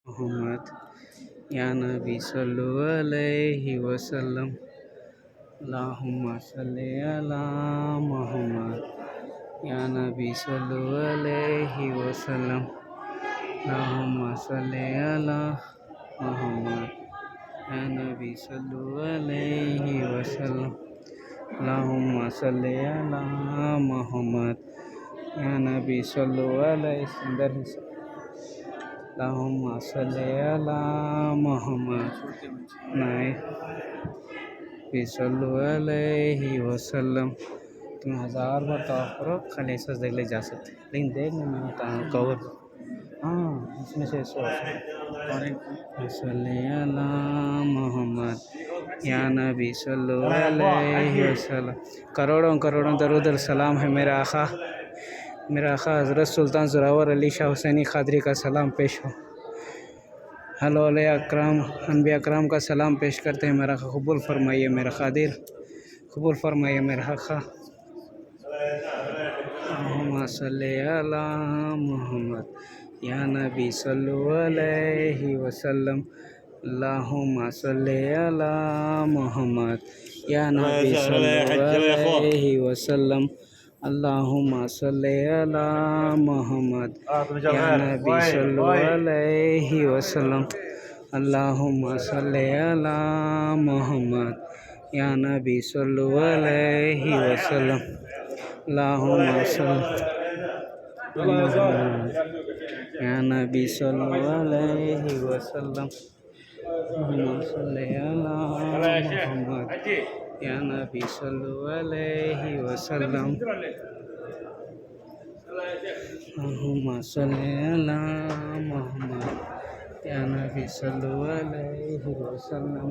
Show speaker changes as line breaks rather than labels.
मोहम्मद या नबी सल्लु अलैहि वसल्लम अल्लाहुम्मा सल्ली अला मोहम्मद या नबी सल्लु अलैहि वसल्लम अल्लाहुम्मा सल्ली अला मोहम्मद या नबी सल्लु अलैहि वसल्लम अल्लाहुम्मा सल्ली अला मोहम्मद या नबी सल्लु अलैहि अल्लाहुम्मा सल्ली अला मोहम्मद नबी सल्लु अलैहि वसल्लम। तुम 1000 बार तवाफ करो, खाली ऐसा देख ले जा सकते, लेकिन देख नहीं मैं बता रहा हूँ कवर। हाँ, इसमें से सल्ली अला मोहम्मद या नबी सल्लु अलैहि वसल्लम। करोड़ों करोड़ों दरूद और सलाम है मेरा आका हज़रत सुल्तान ज़ोरावर अली शाह हुसैनी क़ादरी का सलाम पेश हो। हेलो अकराम अनबिया अकराम का सलाम पेश करते हैं। मेरा आका कबूल फरमाइए, मेरा क़ादिर कबूल फरमाइए मेरा आका। अल्लाहुम्मा सल्ली अला मोहम्मद या नबी सल्लु अलैहि वसल्लम अल्लाहुम्मा सल्ली अला मोहम्मद या नबी सल्लु अलैहि वसल्लम अल्लाहुम्मा सल्ली अला मोहम्मद या नबी सल्लु अलैहि वसल्लम अल्लाहुम्मा सल्ली अला मोहम्मद या नबी सल्लु अलैहि वसल्लम अल्लाहुम्मा सल्ली या नबी सल्लु अलैहि वसल्लम अल्लाहुम्मा सल्ली अला मोहम्मद या नबी सल्लु अलैहि वसल्लम अल्लाहुम्मा सल्ली अला मोहम्मद या नबी सल्लु अलैहि वसल्लम।